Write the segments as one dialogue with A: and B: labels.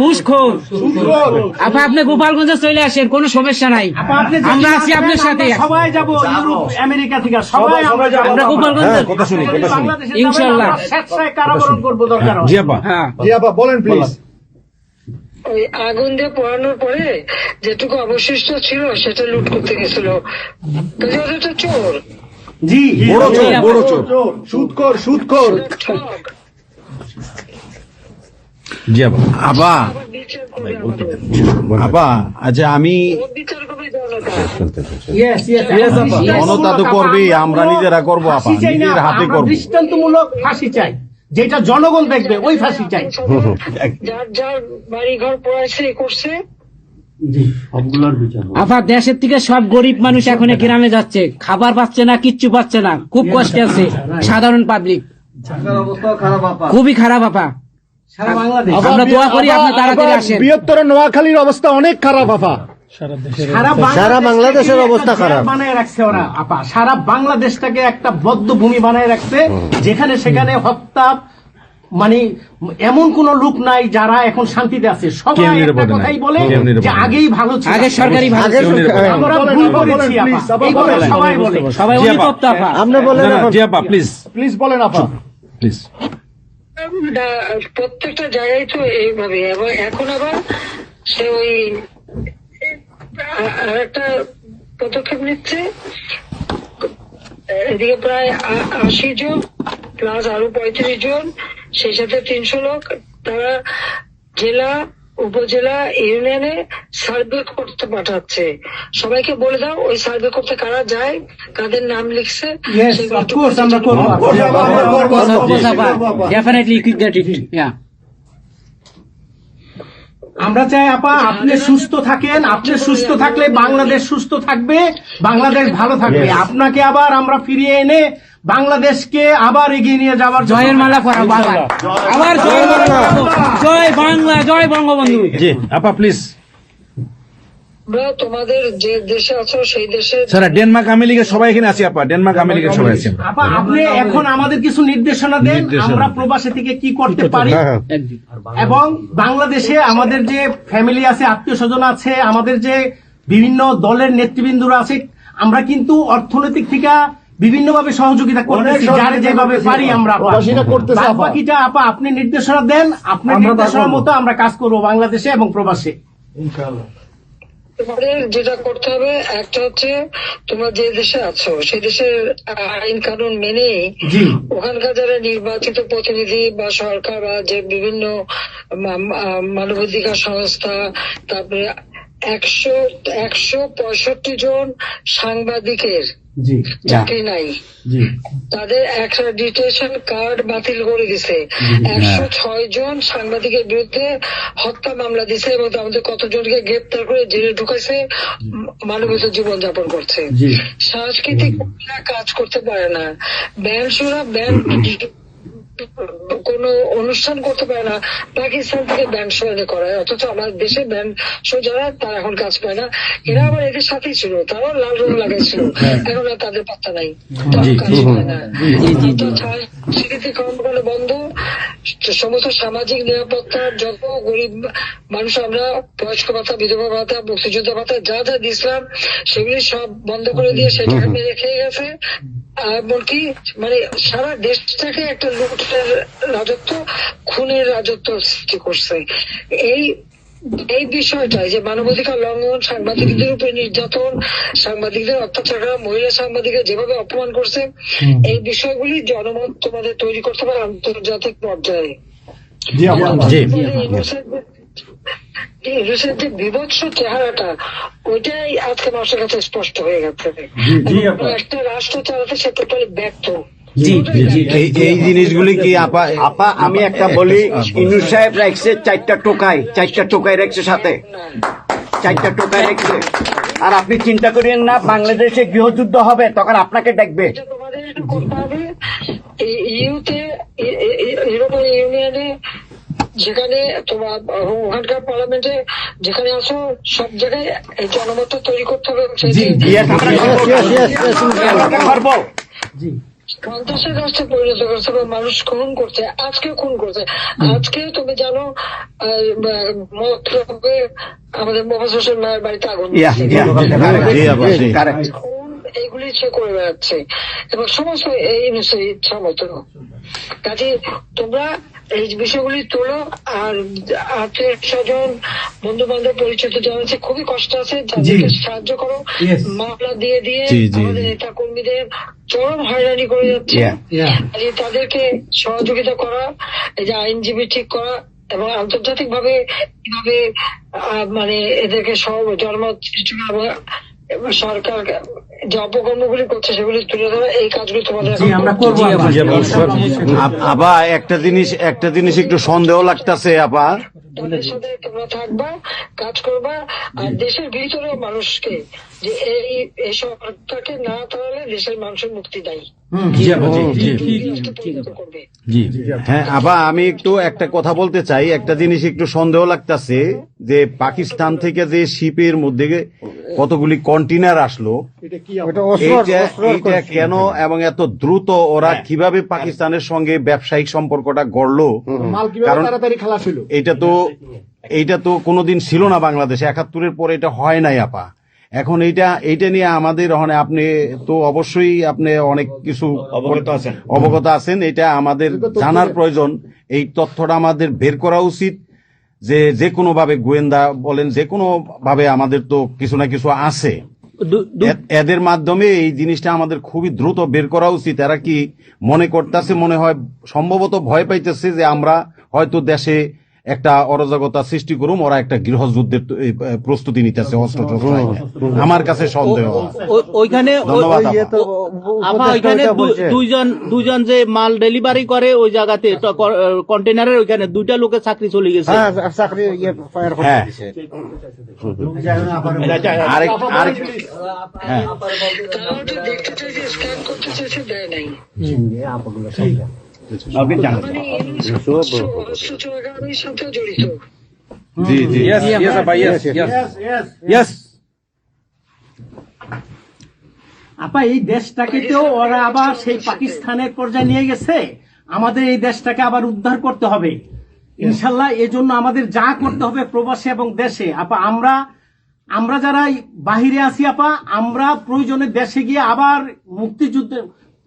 A: ঘুষখোর। আপা আপনি গোপালগঞ্জে চলে আসেন, কোনো সমস্যা নাই, আমরা আছি আপনার সাথে।
B: সবাই যাবো ইউরোপ আমেরিকা থেকে, সবাই
A: আমরা গোপালগঞ্জে ইনশাল্লাহ
B: স্বেচ্ছায় কারাবরণ করবো দরকার হয়।
C: জি আপা,
A: হ্যাঁ
C: জি আপা বলেন প্লিজ।
D: ওই আগুন দিয়ে পোড়ানোর পরে যেটুকু অবশিষ্ট ছিল সেটা লুট করতে গেছিল, কাজে ওটা তো চোর।
B: জি
C: বড় চোর, বড় চোর, সুদখোর, সুদখোর।
D: ঠক।
C: জি আপা।
E: আপা
D: আবার বিচার করবে আমাদের।
E: আপা আচ্ছা আমি
D: ও বিচার করবে জনতা।
E: জনতা তো করবেই, আমরা নিজেরা করবো আপা,
B: ফাঁসি চাই না,
E: নিজের হাতে
B: আমরা
E: করবো।
B: দৃষ্টান্তমূলক ফাঁসি চাই, যেটা জনগণ দেখবে, ওই ফাঁসি চাই।
D: যার যার বাড়ি ঘর পড়াইছে করছে,
A: আপা দেশের থেকে সব গরিব মানুষ এখন গ্রামে যাচ্ছে, খাবার পাচ্ছে না, কিচ্ছু পাচ্ছে না, খুব কষ্টে আছে সাধারণ পাবলিক, খুবই খারাপ আপা। আমরা দোয়া করি আপনি তাড়াতাড়ি আসেন।
C: বৃহত্তর নোয়াখালীর অবস্থা অনেক খারাপ আপা।
B: সারা বাংলাদেশের অবস্থা খারাপ বানায় রাখছে ওরা আপা, সারা বাংলাদেশটাকে একটা বদ্ধ ভূমি বানায় রাখছে, যেখানে সেখানে হত্যা, মানে এমন কোন লোক নাই যারা এখন শান্তিতে আছে। সবাই একটা কথাই বলে যে আগেই ভালো ছিল,
A: আগে সরকারি ভালো ছিল।
B: আমরা ভুল করেছি আপা, এই কথা সবাই বলে।
A: সবাই অনুতপ্ত আপা।
C: আপনি বলেন জি আপা, প্লিজ প্লিজ বলেন আপা, প্লিজ।
D: প্রত্যেকটা জায়গায় তো এইভাবে। এবং এখন আবার সে ওই আর একটা পদক্ষেপ নিচ্ছে, এদিকে প্রায় 80 জন প্লাস আরো 35 জন, সেই সাথে 300 লোক, তারা জেলা উপজেলা ইউনিয়নে সার্ভে করতে পাঠাচ্ছে। সবাইকে বলে দাও ওই সার্ভে করতে কারা যায়, কাদের নাম লিখছে, সেগুলো একটু
B: আমরা করবো।
A: Definitely quick that it, yeah.
B: আমরা চাই আপা আপনি সুস্থ থাকেন, আপনি সুস্থ থাকলে বাংলাদেশ সুস্থ থাকবে, বাংলাদেশ ভালো থাকবে। আপনাকে আবার আমরা ফিরিয়ে এনে বাংলাদেশকে আবার এগিয়ে নিয়ে যাওয়ার
A: জয়ের মালা পরাবো আবার, আবার জয়ের মালা পরাবো। জয় বাংলা, জয় বঙ্গবন্ধু।
C: জি আপা প্লিজ।
D: আমরা তোমাদের যে দেশে আছো সেই দেশে
C: স্যার ডেনমার্ক আমেরিকা সবাই এখানে আছি আপা, ডেনমার্ক আমেরিকা সবাই আছি।
B: আপা আপনি এখন আমাদের কিছু নির্দেশনা দেন, আমরা প্রবাসী থেকে কি করতে পারি, এবং বাংলাদেশে আমাদের যে ফ্যামিলি আছে, আত্মীয় স্বজন আছে, আমাদের যে বিভিন্ন দলের নেতৃবৃন্দরা আছে, আমরা কিন্তু অর্থনৈতিক থেকে বিভিন্ন ভাবে সহযোগিতা করতেছি, যার যেভাবে পারি আমরা। বাকিটা আপা আপনি নির্দেশনা দেন, আপনার নির্দেশনার মতো আমরা কাজ করবো বাংলাদেশে এবং প্রবাসে।
D: তোমাদের যেটা করতে হবে, একটা হচ্ছে তোমরা যে দেশে আছো সেই দেশের আইন কানুন মেনে ওখানকার যারা নির্বাচিত প্রতিনিধি বা সরকার বা যে বিভিন্ন মানবাধিকার সংস্থা, তারপরে 165 জন সাংবাদিকের চাকরি নাই, তাদের অ্যাক্রেডিটেশন কার্ড বাতিল করে দিছে। 106 জন সাংবাদিকের বিরুদ্ধে হত্যা মামলা দিছে এবং আমাদের কতজনকে গ্রেপ্তার করে জেলে ঢুকাইছে, মানবিক জীবন যাপন করছে। সাংস্কৃতিক কাজ করতে পারে না, ব্যান্ড কোন অনুষ্ঠান করতে পারে না, পাকিস্তান থেকে ব্যান্ড শো এনে করায়, অথচ আমাদের দেশে ব্যান্ড শো যারা তারা এখন কাজ পায় না। এরা আবার এদের সাথেই ছিল, তারাও লাল রং লাগাইছিল, এখন আর তাদের পাত্তা নাই, কাজ পায় না। স্বীকৃতি কর্মকাণ্ড বন্ধ, সমস্ত সামাজিক নিরাপত্তা, যত গরিব মানুষ আমরা বয়স্ক ভাতা, বিধবা ভাতা, মুক্তিযোদ্ধা ভাতা যা যা দিয়েছিলাম সেগুলি সব বন্ধ করে দিয়ে সেটাকে মেরে খেয়ে গেছে। এমনকি মানে সারা দেশটাকে একটা লুটের রাজত্ব, খুনের রাজত্ব সৃষ্টি করছে। এই বিষয়টা যে মানবাধিকার লঙ্ঘন, সাংবাদিকদের উপরে নির্যাতন, সাংবাদিকদের অত্যাচার করা, মহিলা সাংবাদিকদের যেভাবে অপমান করছে, এই বিষয়গুলি জনমত তোমাদের তৈরি করতে পারে আন্তর্জাতিক পর্যায়ে। ইংলিশের যে বিভৎস চেহারাটা, ওইটাই আজকে মানুষের কাছে স্পষ্ট হয়ে গেছে। একটা রাষ্ট্র চালাতে সে টোটালি ব্যর্থ।
E: এই জিনিসগুলি কি আপা? আপা আমি একটা বলি, ইউনূস সাহেব রাখছে 4টা টোকাই রাখছে, সাথে 4টা টোকাই রাখছে। আর আপনি চিন্তা করেন না বাংলাদেশে গৃহযুদ্ধ হবে তখন আপনাকে দেখবে।
D: তোমাদের করতে হবে ইউরোপিয়ান ইউনিয়নে, যেখানে তোমার ওখানকার পার্লামেন্টে যেখানে আসো, সব জায়গায় এই জনমত তৈরি করতে হবে। সন্ত্রাসের রাষ্ট্রে পরিণত করছে বা মানুষ খুন করছে, আজকে খুন করছে। আজকে তুমি জানো মতলবে আমাদের মোহাম্মদ হোসেন ভাইয়ের বাড়িতে আগুন দিয়েছে। খুন এইগুলি সে করে বেড়াচ্ছে এবং সমস্ত এই ইচ্ছা মতো। কাজে তোমরা এই বিষয়গুলি তোলো, আর আত্মীয় স্বজন বন্ধু বান্ধব পরিচিত জানাচ্ছে খুবই কষ্ট আছে, তাদেরকে সাহায্য করো। মামলা দিয়ে দিয়ে আমাদের নেতা কর্মীদের চরম হয়রানি করে যাচ্ছে। তাদেরকে সহযোগিতা করা, এই যে আইনজীবী ঠিক করা এবং আন্তর্জাতিক ভাবে কিভাবে মানে এদেরকে সব জনমত সৃষ্টি করা, সরকার যে অপকর্মগুলি করছে সেগুলি তুলে ধরা, এই কাজগুলি তোমাদের
B: আমরা করবো।
E: আপা একটা জিনিস একটু সন্দেহ লাগতেছে আপা,
D: তাদের সাথে তোমরা থাকবা, কাজ করবা, আর দেশের ভিতরে মানুষকে যে এই সরকারকে না তাহলে দেশের মানুষের মুক্তি দেয় করবে।
E: হ্যাঁ আপা, আমি একটু একটা কথা বলতে চাই। একটা জিনিস একটু সন্দেহ লাগতেছে যে পাকিস্তান থেকে যে শিপের মধ্যে কতগুলি কন্টেনার আসলো, এইটা কেন এবং এত দ্রুত ওরা কিভাবে পাকিস্তানের সঙ্গে ব্যবসায়িক সম্পর্কটা গড়লো? কারণ এইটা তো কোনোদিন ছিল না বাংলাদেশে, ৭১-এর পরে এটা হয় নাই আপা। এখন এইটা নিয়ে আমাদের আপনি তো অবশ্যই আপনি অনেক কিছু অবগত আছেন, এটা আমাদের জানার প্রয়োজন। এই তথ্যটা আমাদের বের করা উচিত যে কোনো ভাবে, গোয়েন্দা বলেন, যে কোনো ভাবে আমাদের তো কিছু না কিছু আছে, এদের মাধ্যমে এই জিনিসটা আমাদের খুবই দ্রুত বের করা উচিত। এরা কি মনে করতেছে, মনে হয় সম্ভবত ভয় পাইতেছে যে আমরা হয়তো দেশে একটা অরাজকতা সৃষ্টি করুম, ওরা একটা গৃহযুদ্ধের প্রস্তুতি নিতেছে অস্ত্র। আমার কাছে সন্দেহ।
F: ওইখানে দুইজন যে মাল ডেলিভারি করে ওই জায়গাতে কন্টেনারের ওইখানে 2টা লোকের চাকরি চলে গেছে।
D: দেখতে চাই যে স্ক্যান করতে চেয়েছে, দেয় নাই। সাথে জড়িত।
B: আপা এই দেশটাকে তো ওরা আবার সেই পাকিস্তানের পর্যায়ে নিয়ে গেছে, আমাদের এই দেশটাকে আবার উদ্ধার করতে হবে ইনশাল্লাহ। এজন্য আমাদের যা করতে হবে প্রবাসে এবং দেশে। আপা আমরা যারা বাহিরে আছি আপা, আমরা প্রয়োজনে দেশে গিয়ে আবার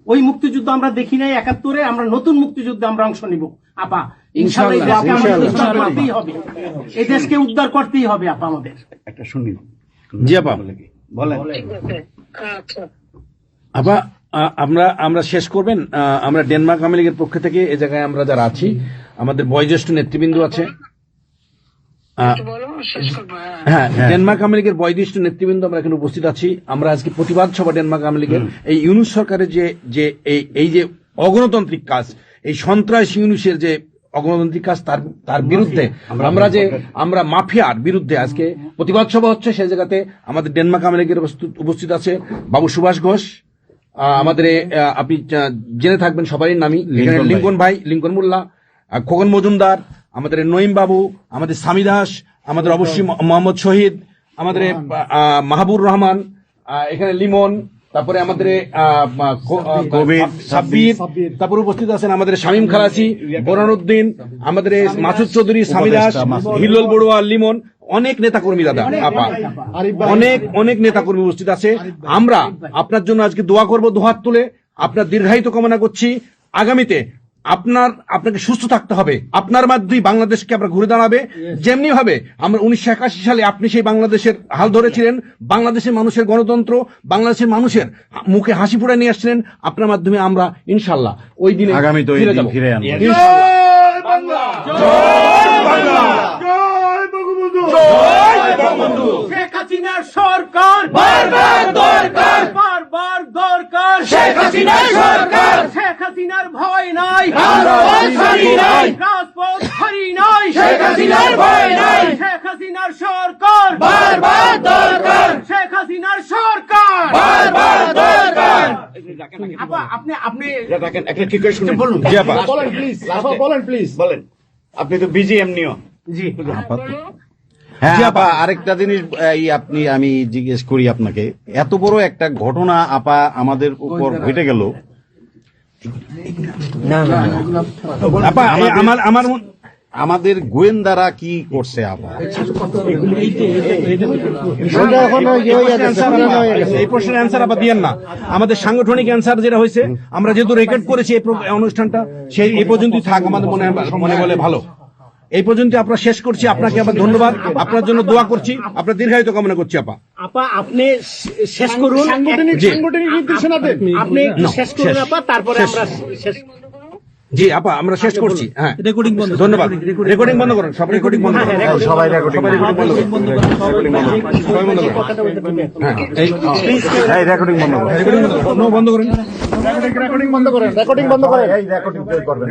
B: ওই মুক্তিযুদ্ধ আমরা দেখি নাই ৭১-এ, আমরা নতুন মুক্তিযুদ্ধে আমরা অংশ নিব আপা ইনশাল্লাহ। এই দেশকে উদ্ধার করতেই হবে আপা আমাদের।
E: একটা শুনি।
C: জি আপা
E: বলেন।
C: আপা আমরা শেষ করবেন। আমরা ডেনমার্ক আওয়ামী লীগের পক্ষ থেকে এই জায়গায় আমরা যারা আছি, আমাদের বয়োজ্যেষ্ঠ নেতৃবৃন্দ আছে। হ্যাঁ, ডেনমার্ক আওয়ামী লীগের বয়োজ্যেষ্ঠ নেতৃবৃন্দ আমরা এখানে উপস্থিত আছি। আমরা আজকে প্রতিবাদ সভা ডেনমার্ক আওয়ামী লীগের এই ইউনূস সরকারের এই যে অগণতান্ত্রিক কাজ, এই সন্ত্রাস ইউনূসের যে অগণতান্ত্রিক কাজ, তার বিরুদ্ধে আমরা মাফিয়ার বিরুদ্ধে আজকে প্রতিবাদ সভা হচ্ছে। সেই জায়গাতে আমাদের ডেনমার্ক আওয়ামী লীগের উপস্থিত আছে বাবু সুভাষ ঘোষ, আমাদের আপনি জেনে থাকবেন সবারই নামই, লিঙ্কন ভাই, লিঙ্কন মোল্লা, খোকন মজুমদার, আমাদের নঈম বাবু, আমাদের সামি দাস, আমাদের অবশ্যই মোহাম্মদ শহীদ, আমাদের মাহবুর রহমান, এখানে লিমন, তারপরে আমাদের সাব্বির, তারপরে উপস্থিত আছেন আমাদের শামীম খালাসি, বোরহানউদ্দিন, আমাদের মাসুদ চৌধুরী, সামি দাস, হিল্লোল বড়ুয়া, লিমন, অনেক নেতাকর্মী দাদা আপা, অনেক নেতাকর্মী উপস্থিত আছে। আমরা আপনার জন্য আজকে দোয়া করব, দুহাত তুলে আপনার দীর্ঘায়িত কামনা করছি। আগামীতে আপনাকে সুস্থ থাকতে হবে, আপনার মাধ্যমেই বাংলাদেশকে আমরা ঘুরে দাঁড়াবে। যেমনি ভাবে আমরা 1981 সালে আপনি সেই বাংলাদেশের হাল ধরেছিলেন, বাংলাদেশের মানুষের গণতন্ত্র, বাংলাদেশের মানুষের মুখে হাসি ফুটে নিয়ে আসছিলেন, আপনার মাধ্যমে আমরা ইনশাল্লাহ ওই দিনে
E: আগামীতে ফিরে আনবো।
B: শেখ হাসিনার সরকার বারবার দরকার, বারবার দরকার। শেখ হাসিনার সরকার, শেখ হাসিনার ভয় নাই, রাজপথ ছাড়ি নাই। শেখ হাসিনার ভয় নাই, শেখ হাসিনার সরকার বারবার দরকার, শেখ হাসিনার সরকার বারবার দরকার। আপা আপনি
E: একটা কি করে শুনুন, বলুন প্লিজ বলেন। আপনি তো বিজিএম নিও।
B: জি
E: হ্যাঁ আপা, আরেকটা জিনিস আমি জিজ্ঞেস করি আপনাকে, এত বড় একটা ঘটনা আপা আমাদের উপর ঘটে গেল,
C: আপা আমার
G: আমাদের গোয়েন্দারা কি করছে আপা?
C: এই প্রশ্নের অ্যান্সার আবার দিয়েন না। আমাদের সাংগঠনিক অ্যান্সার যেটা হয়েছে, আমরা যেহেতু রেকর্ড করেছি এই অনুষ্ঠানটা, সেই এই পর্যন্তই থাক, আমাদের মনে বলে ভালো। এই পর্যন্ত আপনারা শেষ করছি। আপনাকে আবার ধন্যবাদ, আপনার জন্য দোয়া করছি, আপনার দীর্ঘায়িত কামনা করছি।
B: আপা আপনি শেষ করুন, সাংগঠনিক নির্দেশনা দেন, আপনি শেষ করুন আপা, তারপরে আমরা শেষ।
C: জি আপা, আমরা শেষ করছি। হ্যাঁ, রেকর্ডিং বন্ধ। ধন্যবাদ। রেকর্ডিং বন্ধ করুন, সব রেকর্ডিং বন্ধ করুন, সবাই রেকর্ডিং বন্ধ করুন, সবাই বন্ধ করুন। হ্যাঁ, এই রেকর্ডিং বন্ধ করুন, রেকর্ডিং বন্ধ করুন, রেকর্ডিং বন্ধ করেন, রেকর্ডিং বন্ধ করেন, এই রেকর্ডিং করবেন।